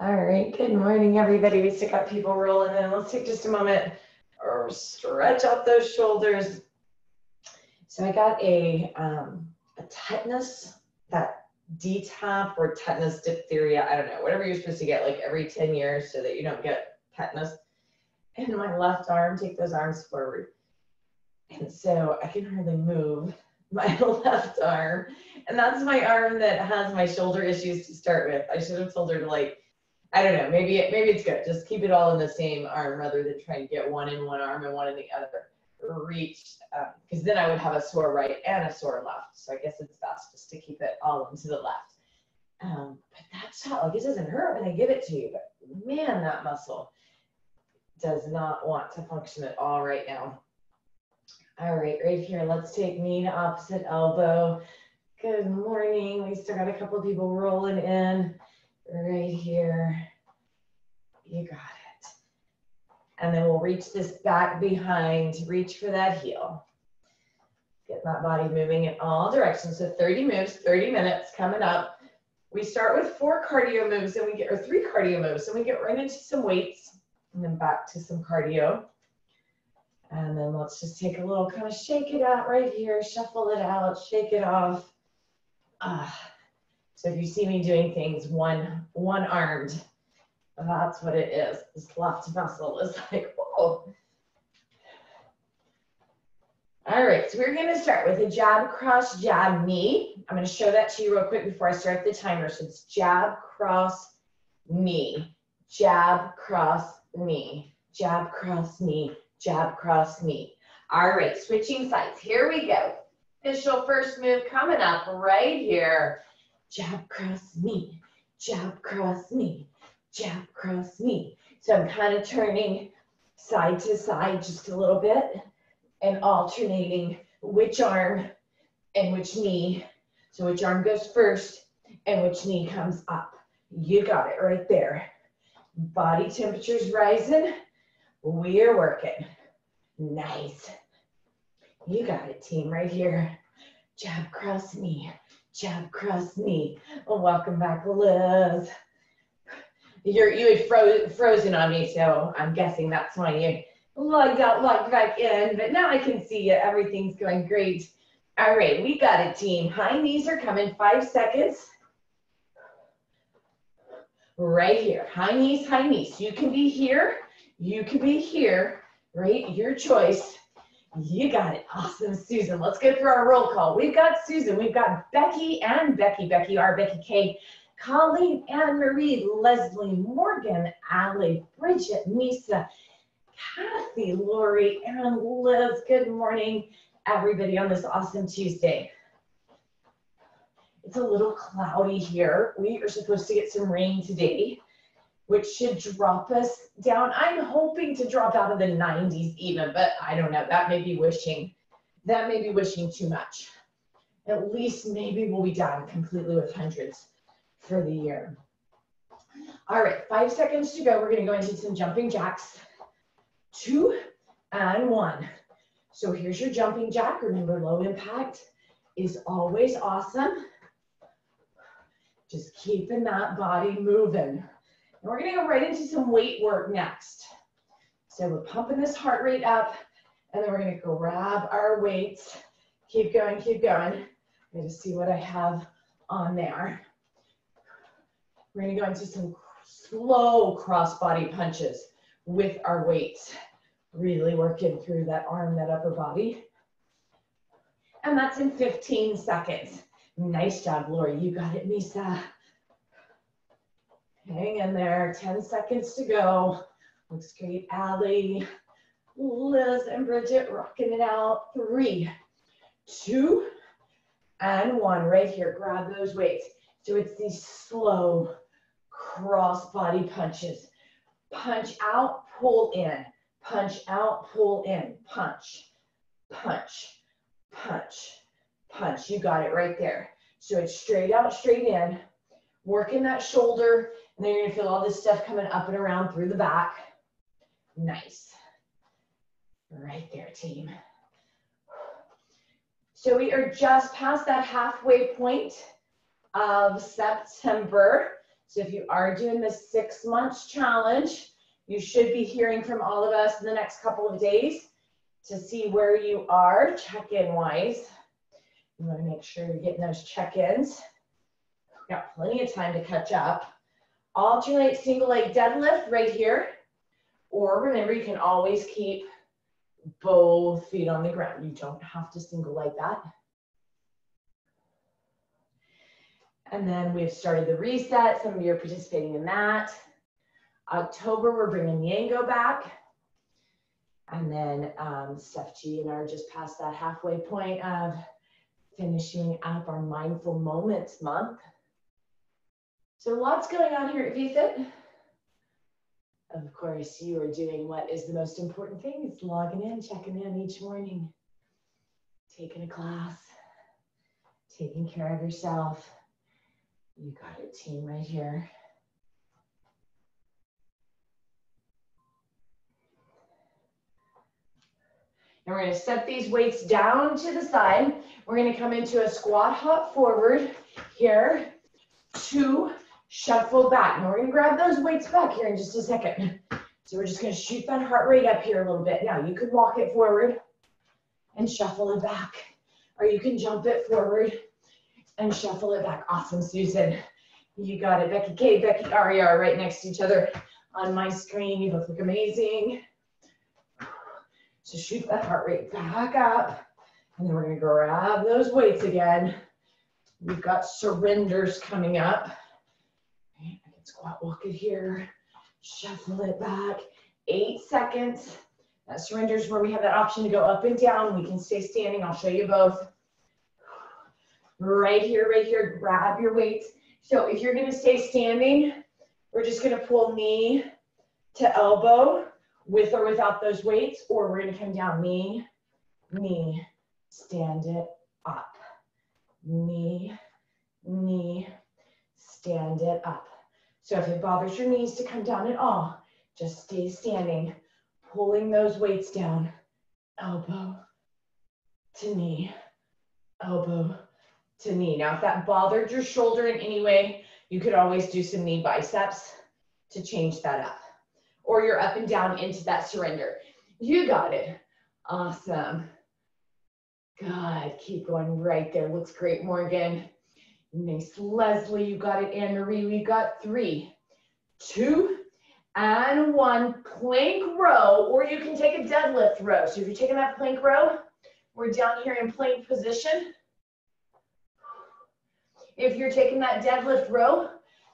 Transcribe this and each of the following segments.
All right, good morning, everybody. We still got people rolling in. Let's take just a moment or stretch out those shoulders. So I got a tetanus, that DTaP or tetanus diphtheria, I don't know, whatever you're supposed to get like every 10 years so that you don't get tetanus. In my left arm, take those arms forward. And so I can hardly move my left arm. And that's my arm that has my shoulder issues to start with. I should have told her to I don't know, maybe it's good. Just keep it all in the same arm rather than trying to get one in one arm and one in the other. Reach, because then I would have a sore right and a sore left. So I guess it's best just to keep it all into the left. But that's how, it doesn't hurt when I give it to you, but man, that muscle does not want to function at all right now. All right, right here, let's take knee to opposite elbow. Good morning. We still got a couple of people rolling in. Right here, you got it. And then we'll reach this back behind, reach for that heel. Get that body moving in all directions. So 30 moves, 30 minutes coming up. We start with 4 cardio moves and or 3 cardio moves, and we get right into some weights and then back to some cardio. And then let's just take a little kind of shake it out right here, shuffle it out, shake it off. So if you see me doing things one-armed, that's what it is. This left muscle is like, whoa. All right, so we're gonna start with a jab, cross, jab, knee. I'm gonna show that to you real quick before I start the timer. So it's jab, cross, knee, jab, cross, knee, jab, cross, knee, jab, cross, knee. All right, switching sides. Here we go. Official first move coming up right here. Jab, cross, knee, jab, cross, knee, jab, cross, knee. So I'm kind of turning side to side just a little bit and alternating which arm and which knee. So which arm goes first and which knee comes up. You got it right there. Body temperature's rising. We are working. Nice. You got it, team, right here. Jab, cross, knee. Jab, cross, knee. Well, welcome back, Liz. You had frozen on me, so I'm guessing that's why you logged back in. But now I can see you. Everything's going great. All right, we got it, team. High knees are coming. 5 seconds. Right here. High knees, high knees. You can be here. You can be here. Right? Your choice. You got it. Awesome, Susan. Let's go through our roll call. We've got Susan. We've got Becky and Becky R, Becky K, Colleen, Anne Marie, Leslie, Morgan, Allie, Bridget, Nisa, Kathy, Lori, and Liz. Good morning, everybody, on this awesome Tuesday. It's a little cloudy here. We are supposed to get some rain today, which should drop us down. I'm hoping to drop out of the 90s even, but I don't know. That may be wishing too much. At least maybe we'll be down completely with hundreds for the year. All right, 5 seconds to go. We're gonna go into some jumping jacks. 2 and 1. So here's your jumping jack. Remember, low impact is always awesome. Just keeping that body moving. And we're gonna go right into some weight work next. So we're pumping this heart rate up, and then we're gonna grab our weights. Keep going, keep going. I'm gonna see what I have on there. We're gonna go into some slow cross-body punches with our weights. Really working through that arm, that upper body. And that's in 15 seconds. Nice job, Lori. You got it, Nisa. Hang in there, 10 seconds to go. Looks great, Allie, Liz, and Bridget rocking it out. 3, 2, and 1. Right here, grab those weights. So it's these slow cross body punches. Punch out, pull in. Punch out, pull in. Punch, punch, punch, punch. You got it right there. So it's straight out, straight in. Working that shoulder, and then you're gonna feel all this stuff coming up and around through the back. Nice. Right there, team. So we are just past that halfway point of September. So if you are doing the 6 months challenge, you should be hearing from all of us in the next couple of days to see where you are check-in wise. You want to make sure you're getting those check-ins. We've got plenty of time to catch up. Alternate single leg deadlift right here. Or remember, you can always keep both feet on the ground. You don't have to single leg that. And then we've started the reset. Some of you are participating in that. October, we're bringing Yango back. And then Steph G and I are just past that halfway point of finishing up our Mindful Moments month. So lots going on here at VFit. Of course, you are doing what is the most important thing. It's logging in, checking in each morning, taking a class, taking care of yourself. You got a team right here. And we're going to set these weights down to the side. We're going to come into a squat hop forward here, 2, shuffle back. Now we're going to grab those weights back here in just a second. So we're just going to shoot that heart rate up here a little bit. Now you could walk it forward and shuffle it back, or you can jump it forward and shuffle it back. Awesome, Susan. You got it. Becky K, Becky Ari are right next to each other on my screen. You both look amazing. So shoot that heart rate back up. And then we're going to grab those weights again. We've got surrenders coming up. I can squat walk it here. Shuffle it back. 8 seconds. That surrender is where we have that option to go up and down. We can stay standing. I'll show you both. Right here, grab your weights. So if you're going to stay standing, we're just going to pull knee to elbow with or without those weights, or we're going to come down knee, knee, stand it up. Knee, knee, stand it up. So if it bothers your knees to come down at all, just stay standing, pulling those weights down. Elbow to knee, elbow to knee. Now, if that bothered your shoulder in any way, you could always do some knee biceps to change that up. Or you're up and down into that surrender. You got it. Awesome. Good. Keep going right there. Looks great, Morgan. Nice, Leslie. You got it, Anne Marie. We got 3, 2, and 1. Plank row, or you can take a deadlift row. So if you're taking that plank row, we're down here in plank position. If you're taking that deadlift row,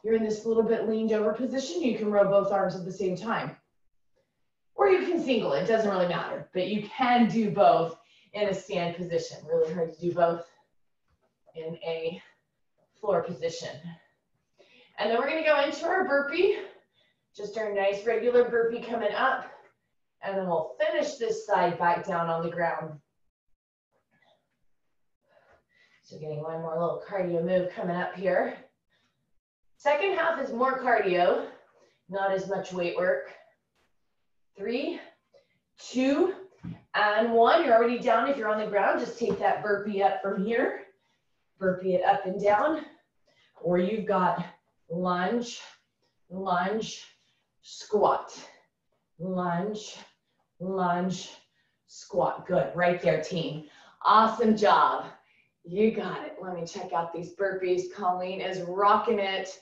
you're in this little bit leaned over position. You can row both arms at the same time. Or you can single, it doesn't really matter. But you can do both in a stand position. Really hard to do both in a floor position. And then we're going to go into our burpee. Just our nice regular burpee coming up. And then we'll finish this side back down on the ground. So getting one more little cardio move coming up here. Second half is more cardio, not as much weight work. 3, 2, and 1. You're already down. If you're on the ground, just take that burpee up from here. Burpee it up and down. Or you've got lunge, lunge, squat. Lunge, lunge, squat. Good. Right there, team. Awesome job. You got it. Let me check out these burpees. Colleen is rocking it.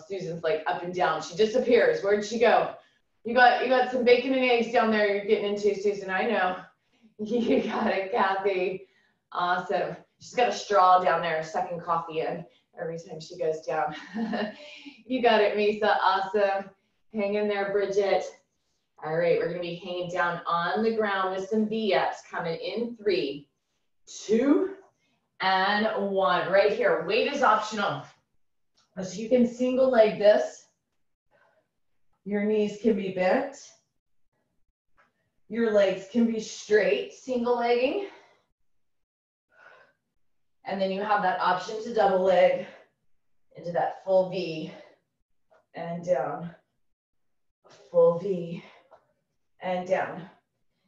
Susan's like up and down. She disappears. Where'd she go? You got some bacon and eggs down there you're getting into, Susan. I know. You got it, Kathy. Awesome. She's got a straw down there, sucking coffee in every time she goes down. You got it, Misa. Awesome. Hang in there, Bridget. All right, we're going to be hanging down on the ground with some V-ups coming in 3, 2, and 1. Right here. Weight is optional. So you can single leg this. Your knees can be bent. Your legs can be straight, single legging. And then you have that option to double leg into that full V and down. Full V and down.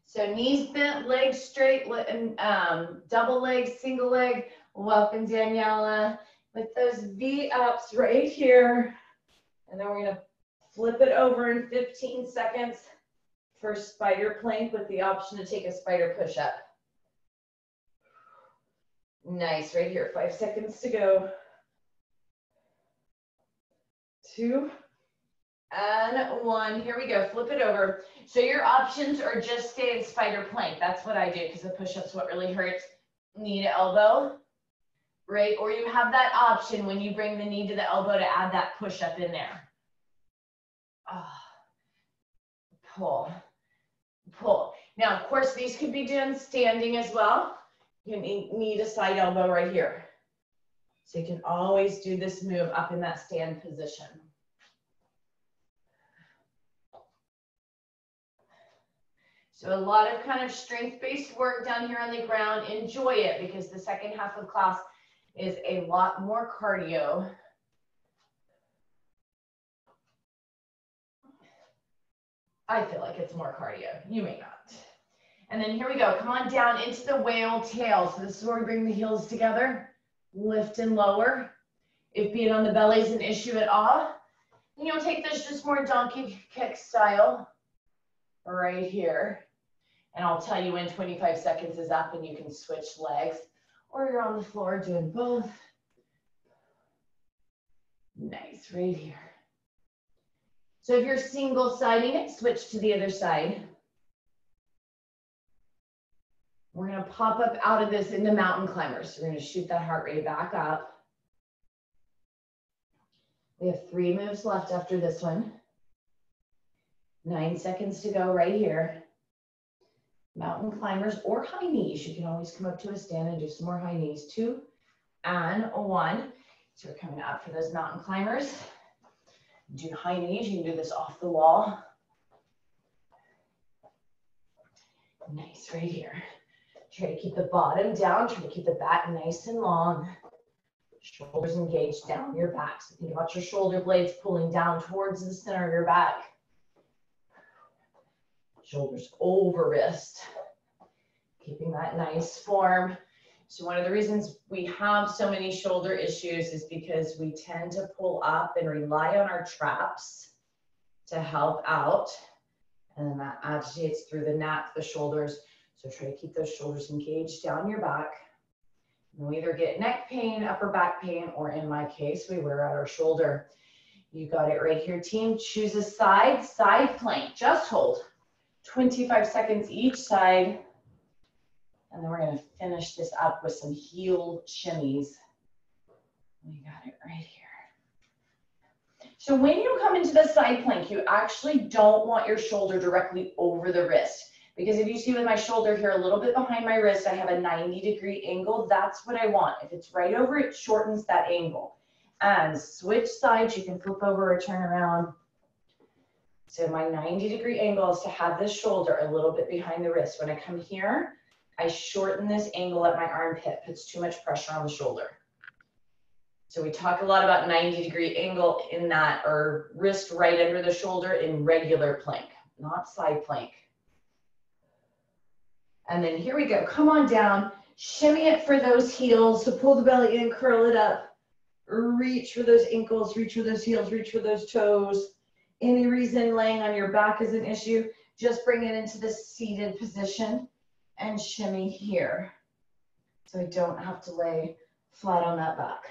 So knees bent, legs straight, and double leg, single leg. Welcome, Daniela. with those V-ups right here. And then we're gonna flip it over in 15 seconds for spider plank with the option to take a spider push-up. Nice, right here, 5 seconds to go. 2 and 1, here we go, flip it over. So your options are just stay in spider plank. That's what I do because the push-up's what really hurts. Knee to elbow, right? Or you have that option when you bring the knee to the elbow to add that push-up in there. Pull, pull. Now, of course, these could be done standing as well. You need a side elbow right here. So you can always do this move up in that stand position. So a lot of kind of strength-based work down here on the ground. Enjoy it because the second half of class is a lot more cardio. I feel like it's more cardio. You may not. And then here we go. Come on down into the whale tail. So this is where we bring the heels together. Lift and lower. If being on the belly is an issue at all, then you'll take this just more donkey kick style right here. And I'll tell you when 25 seconds is up and you can switch legs. Or you're on the floor doing both. Nice, right here. So if you're single siding it, switch to the other side. We're gonna pop up out of this into mountain climbers. So we're gonna shoot that heart rate back up. We have 3 moves left after this one. 9 seconds to go right here. Mountain climbers or high knees. You can always come up to a stand and do some more high knees. 2 and 1. So we're coming up for those mountain climbers. Do high knees, you can do this off the wall. Nice, right here. Try to keep the bottom down, try to keep the back nice and long. Shoulders engaged down your back. So think about your shoulder blades pulling down towards the center of your back. Shoulders over wrist. Keeping that nice form. So one of the reasons we have so many shoulder issues is because we tend to pull up and rely on our traps to help out. And then that agitates through the neck, the shoulders. So try to keep those shoulders engaged down your back. And we either get neck pain, upper back pain, or in my case, we wear out our shoulder. You got it right here, team. Choose a side, side plank. Just hold. 25 seconds each side. And then we're going to finish this up with some heel shimmies. We got it right here. So when you come into the side plank, you actually don't want your shoulder directly over the wrist. Because if you see with my shoulder here a little bit behind my wrist, I have a 90-degree angle. That's what I want. If it's right over, it shortens that angle. And switch sides. You can flip over or turn around. So my 90-degree angle is to have this shoulder a little bit behind the wrist. When I come here, I shorten this angle at my armpit, puts too much pressure on the shoulder. So we talk a lot about 90-degree angle in that, or wrist right under the shoulder in regular plank, not side plank. And then here we go, come on down, shimmy it for those heels, so pull the belly in, curl it up, reach for those ankles, reach for those heels, reach for those toes. Any reason laying on your back is an issue, just bring it into the seated position. And shimmy here. So I don't have to lay flat on that back.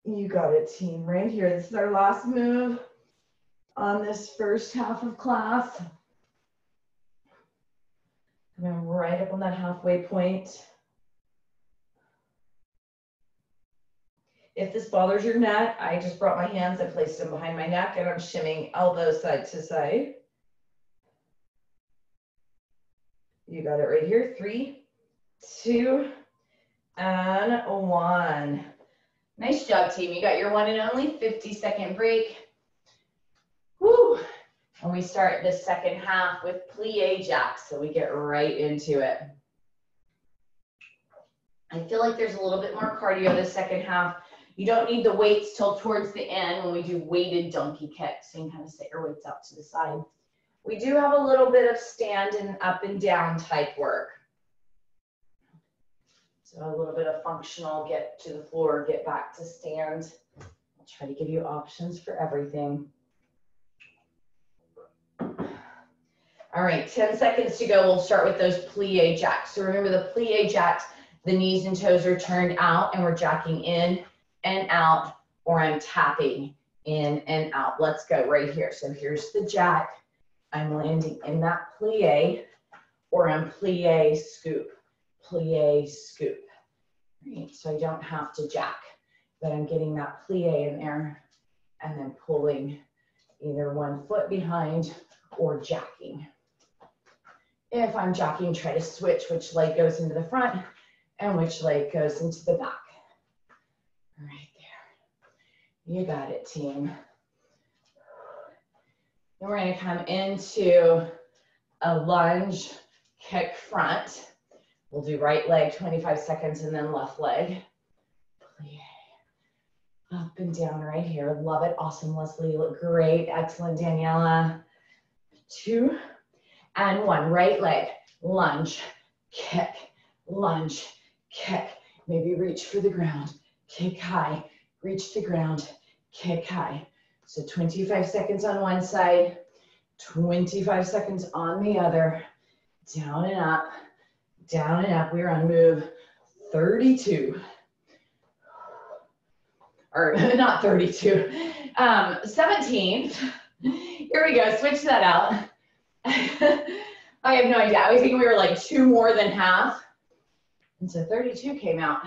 You got it, team, right here. This is our last move on this first half of class. Coming right up on that halfway point. If this bothers your neck, I just brought my hands, I placed them behind my neck, and I'm shimming elbow side to side. You got it right here. 3, 2, and 1. Nice job, team. You got your one and only 50-second break. Woo! And we start the second half with plie jacks, so we get right into it. I feel like there's a little bit more cardio this second half. You don't need the weights till towards the end when we do weighted donkey kicks. So you can kind of set your weights out to the side. We do have a little bit of stand and up and down type work. So a little bit of functional, get to the floor, get back to stand. I'll try to give you options for everything. All right, 10 seconds to go. We'll start with those plie jacks. So remember the plie jacks, the knees and toes are turned out and we're jacking in and out, or I'm tapping in and out. Let's go right here. So here's the jack. I'm landing in that plie, or I'm plie scoop, plie scoop. Right, so I don't have to jack, but I'm getting that plie in there and then pulling either one foot behind or jacking. If I'm jacking, try to switch which leg goes into the front and which leg goes into the back. Right there. You got it, team. Then we're going to come into a lunge kick front. We'll do right leg 25 seconds and then left leg. Up and down right here. Love it. Awesome, Leslie. You look great. Excellent, Daniela. 2 and 1. Right leg. Lunge, kick, lunge, kick. Maybe reach for the ground. Kick high. Reach the ground. Kick high. So 25 seconds on one side. 25 seconds on the other. Down and up. Down and up. We're on move 32. Or not 32, 17. Here we go, switch that out. I have no idea. I was thinking we were like 2 more than half. And so 32 came out.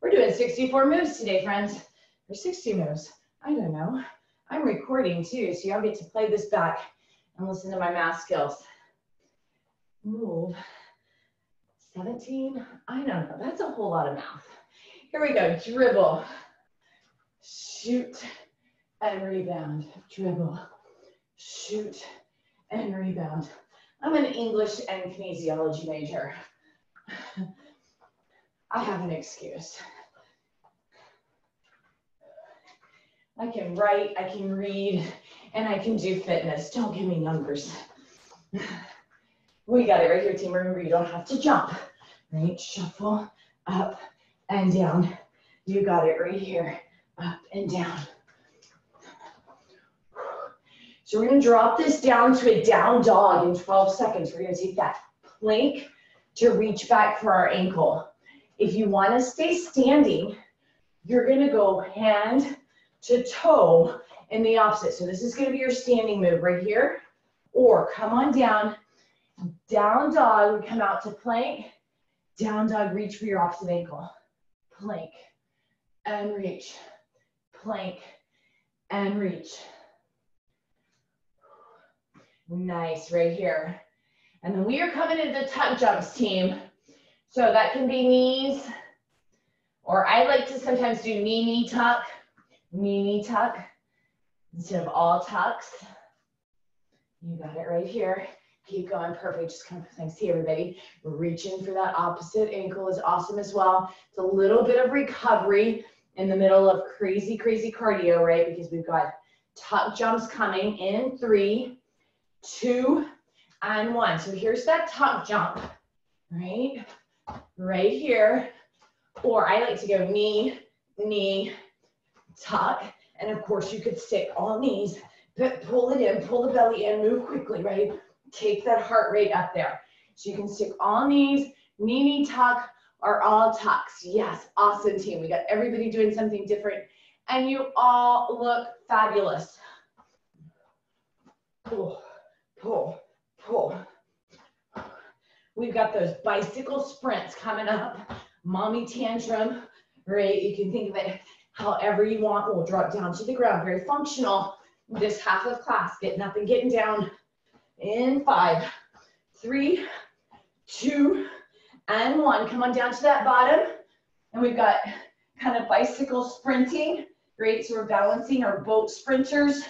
We're doing 64 moves today, friends. Or 60 moves, I don't know. I'm recording too, so y'all get to play this back and listen to my math skills. Move 17, I don't know, that's a whole lot of math. Here we go, dribble. Shoot and rebound, dribble, shoot and rebound. I'm an English and kinesiology major. I have an excuse. I can write, I can read, and I can do fitness. Don't give me numbers. We got it right here, team. Remember, you don't have to jump, right? Shuffle up and down. You got it right here. Up and down. So we're going to drop this down to a down dog in 12 seconds. We're going to take that plank to reach back for our ankle. If you want to stay standing, you're going to go hand to toe in the opposite. So this is going to be your standing move right here. Or come on down, down dog, we come out to plank, down dog, reach for your opposite ankle. Plank and reach. Plank and reach. Nice, right here. And then we are coming into the tuck jumps, team. So that can be knees, or I like to sometimes do knee tuck, instead of all tucks. You got it right here. Keep going, perfect. Just come, thanks, see everybody. Reaching for that opposite ankle is awesome as well. It's a little bit of recovery in the middle of crazy, crazy cardio, right? Because we've got tuck jumps coming in 3, 2, and 1. So here's that tuck jump, right? Right here. Or I like to go knee, tuck. And of course you could stick all knees, but pull it in, pull the belly in, move quickly, right? Take that heart rate up there. So you can stick all knees, knee, tuck, or all tucks. Yes, awesome, team. We got everybody doing something different, and you all look fabulous. Pull, pull, pull. We've got those bicycle sprints coming up. Mommy tantrum, right? You can think of it however you want. We'll drop down to the ground. Very functional. This half of class, getting up and getting down in 5, 3, 2, and 1. Come on down to that bottom. And we've got kind of bicycle sprinting. Great, so we're balancing our boat sprinters.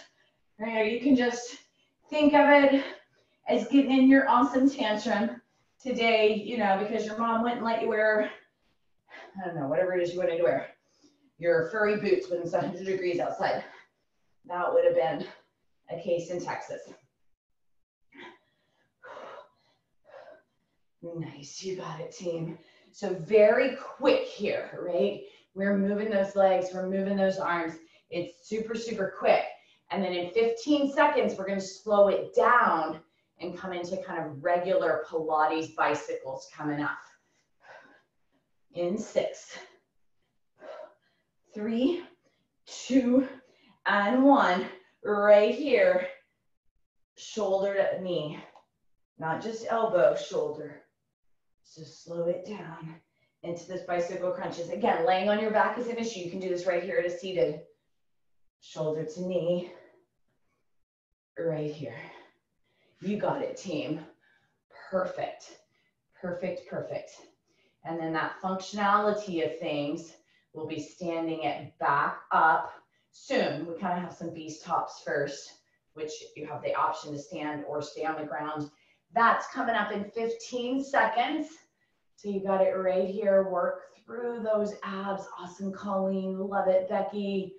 Right, you can just think of it as getting in your awesome tantrum today, you know, because your mom wouldn't let you wear, I don't know, whatever it is you wanted to wear. Your furry boots when it's 100 degrees outside. That would have been a case in Texas. Nice, you got it, team. So very quick here, right? We're moving those legs, we're moving those arms. It's super, super quick. And then in 15 seconds, we're gonna slow it down and come into kind of regular Pilates bicycles coming up. In 6, 3, 2, and 1. Right here, shoulder to knee, not just elbow, shoulder. So slow it down into this bicycle crunches. Again, laying on your back is an issue. You can do this right here at a seated. Shoulder to knee, right here. You got it, team. Perfect, perfect, perfect. And then that functionality of things, we'll be standing it back up soon. We kind of have some beast hops first, which you have the option to stand or stay on the ground. That's coming up in 15 seconds. So you got it right here. Work through those abs. Awesome, Colleen. Love it, Becky.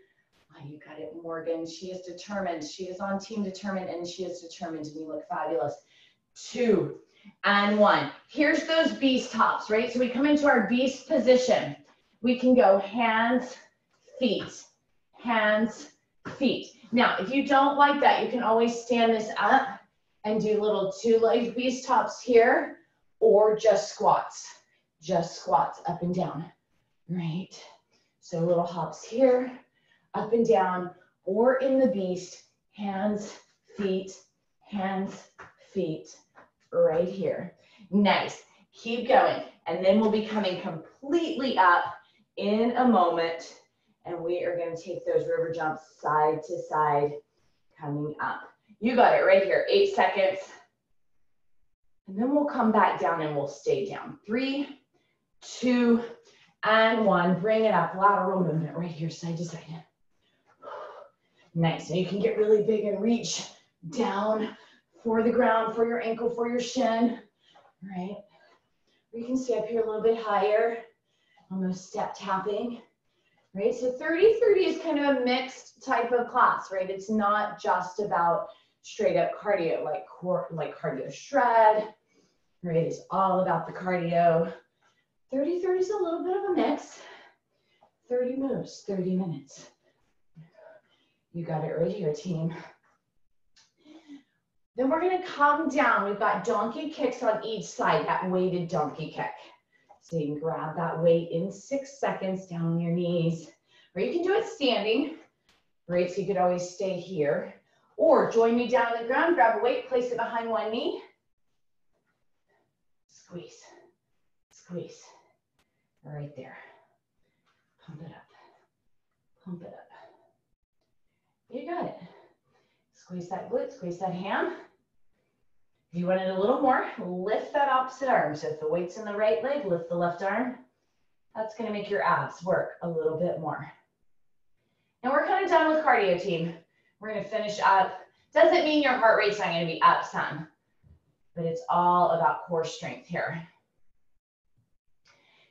Oh, you got it, Morgan. She is determined. She is on Team Determined, and she is determined, and you look fabulous. 2 and 1. Here's those beast hops, right? So we come into our beast position. We can go hands, feet, hands, feet. Now, if you don't like that, you can always stand this up and do little 2-legged beast hops here, or just squats up and down, right? So little hops here, up and down, or in the beast, hands, feet, right here. Nice. Keep going. And then we'll be coming completely up in a moment, and we are going to take those river jumps side to side, coming up. You got it right here. 8 seconds. And then we'll come back down and we'll stay down. 3, 2, and 1. Bring it up. Lateral movement right here, side to side. Nice. And you can get really big and reach down for the ground, for your ankle, for your shin, right? Or you can stay up here a little bit higher, almost step tapping, right? So 30-30 is kind of a mixed type of class, right? It's not just about straight up cardio, like cardio shred, right? It's all about the cardio. 30-30 is a little bit of a mix. 30 moves, 30 minutes. You got it right here, team. Then we're gonna come down. We've got donkey kicks on each side, that weighted donkey kick. So you can grab that weight in 6 seconds down on your knees, or you can do it standing, right? So you could always stay here, or join me down on the ground, grab a weight, place it behind one knee. Squeeze, squeeze, right there. Pump it up, pump it up. You got it. Squeeze that glute, squeeze that ham. If you want it a little more, lift that opposite arm. So if the weight's in the right leg, lift the left arm. That's gonna make your abs work a little bit more. And we're kind of done with cardio, team. We're gonna finish up. Doesn't mean your heart rate's not gonna be up some, but it's all about core strength here.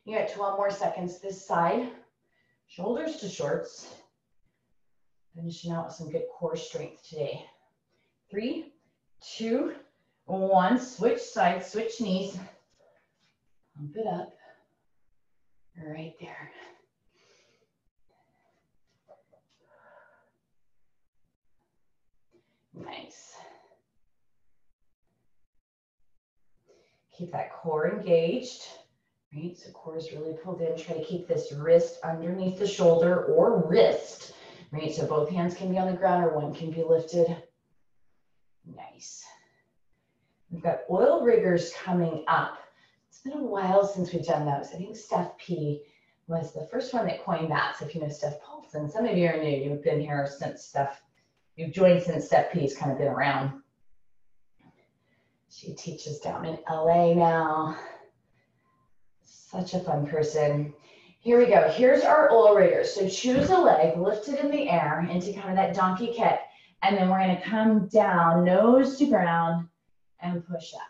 You got 12 more seconds this side. Shoulders to shorts. Finishing out with some good core strength today. 3, 2, 1. Switch sides, switch knees. Pump it up. Right there. Nice. Keep that core engaged. Right, so core is really pulled in. Try to keep this wrist underneath the shoulder or wrist. Right, so both hands can be on the ground or one can be lifted. Nice. We've got oil riggers coming up. It's been a while since we've done those. I think Steph P was the first one that coined that. So if you know Steph Paulson, some of you are new. You've been here since you've joined since Steph P's kind of been around. She teaches down in LA now. Such a fun person. Here we go. Here's our oil riggers. So choose a leg, lift it in the air into kind of that donkey kick. And then we're going to come down, nose to ground, and push up.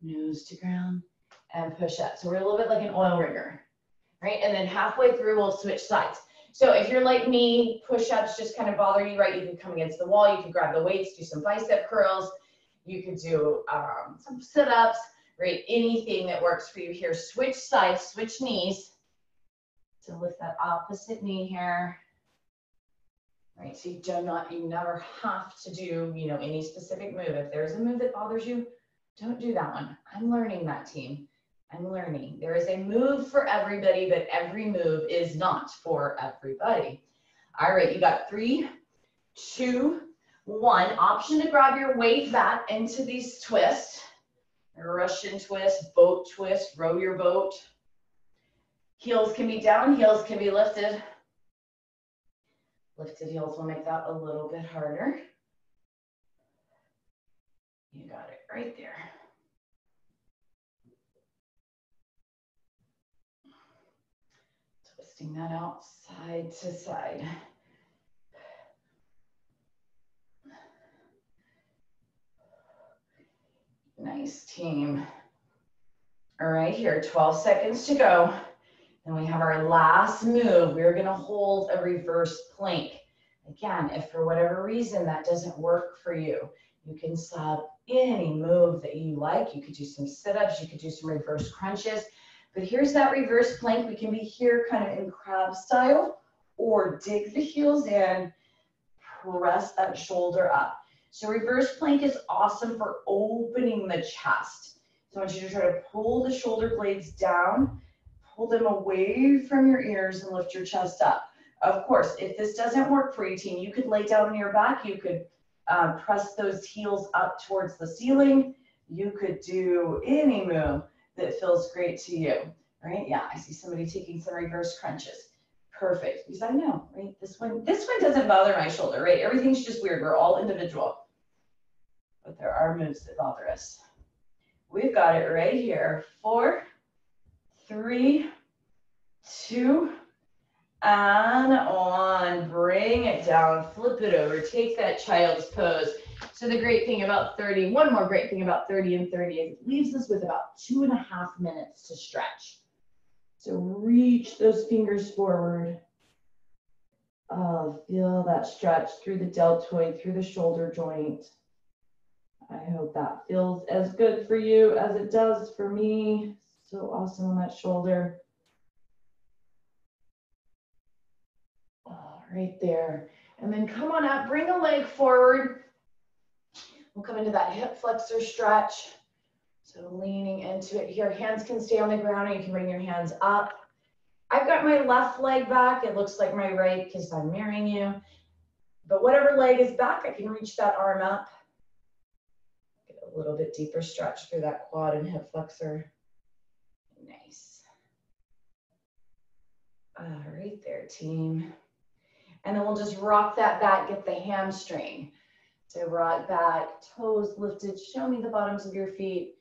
Nose to ground, and push up. So we're a little bit like an oil rigger, right? And then halfway through, we'll switch sides. So if you're like me, push-ups just kind of bother you, right? You can come against the wall. You can grab the weights, do some bicep curls. You could do some sit-ups. Right, anything that works for you here. Switch sides, switch knees. So lift that opposite knee here. Right, so you never have to do, any specific move. If there's a move that bothers you, don't do that one. I'm learning that, team. I'm learning. There is a move for everybody, but every move is not for everybody. All right, you got 3, 2, 1. Option to grab your weight back into these twists. Russian twist, boat twist, row your boat. Heels can be down, heels can be lifted. Lifted heels will make that a little bit harder. You got it right there. Twisting that out side to side. Nice, team. All right, here, 12 seconds to go. Then we have our last move. We're going to hold a reverse plank. Again, if for whatever reason that doesn't work for you, you can sub any move that you like. You could do some sit-ups, you could do some reverse crunches. But here's that reverse plank. We can be here kind of in crab style, or dig the heels in, press that shoulder up. So reverse plank is awesome for opening the chest. So I want you to try to pull the shoulder blades down, pull them away from your ears, and lift your chest up. Of course, if this doesn't work for you, team, you could lay down on your back. You could press those heels up towards the ceiling. You could do any move that feels great to you, right? Yeah, I see somebody taking some reverse crunches. Perfect, because I know, right? This one doesn't bother my shoulder, right? Everything's just weird. We're all individual. But there are moves that bother us. We've got it right here. 4, 3, 2, and on. Bring it down, flip it over, take that child's pose. So the great thing about 30, one more great thing about 30 and 30 is it leaves us with about 2.5 minutes to stretch. So reach those fingers forward. Oh, feel that stretch through the deltoid, through the shoulder joint. I hope that feels as good for you as it does for me. So awesome on that shoulder. Oh, right there. And then come on up, bring a leg forward. We'll come into that hip flexor stretch. So leaning into it here. Hands can stay on the ground, or you can bring your hands up. I've got my left leg back. It looks like my right because I'm mirroring you. But whatever leg is back, I can reach that arm up. Get a little bit deeper stretch through that quad and hip flexor. Nice. Right there, team. And then we'll just rock that back, get the hamstring. So rock back, toes lifted. Show me the bottoms of your feet.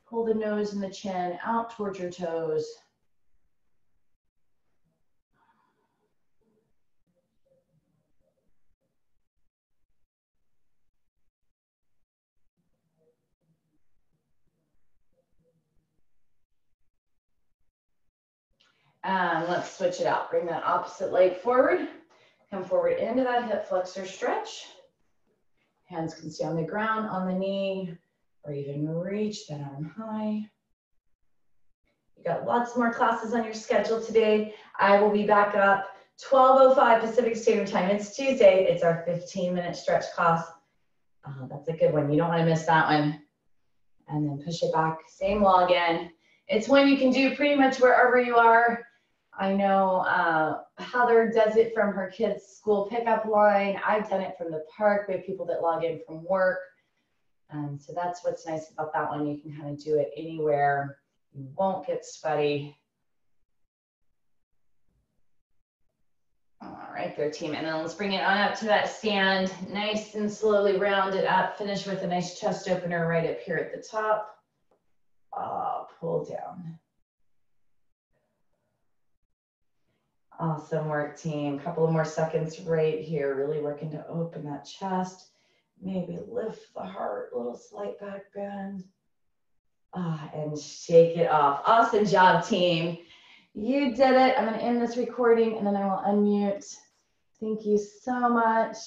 Pull the nose and the chin out towards your toes. And let's switch it out. Bring that opposite leg forward. Come forward into that hip flexor stretch. Hands can stay on the ground, on the knee, or even reach that arm high. You got lots more classes on your schedule today. I will be back up 12:05 Pacific Standard Time. It's Tuesday. It's our 15-minute stretch class. That's a good one. You don't want to miss that one. And then push it back. Same login. It's one you can do pretty much wherever you are. I know Heather does it from her kids' school pickup line. I've done it from the park. We have people that log in from work. So that's what's nice about that one. You can kind of do it anywhere. You won't get sweaty. All right there, team. And then let's bring it on up to that stand. Nice and slowly round it up. Finish with a nice chest opener right up here at the top. Pull down. Awesome work, team. Couple of more seconds right here. Really working to open that chest. Maybe lift the heart, little slight back bend. And shake it off. Awesome job, team. You did it. I'm going to end this recording and then I will unmute. Thank you so much.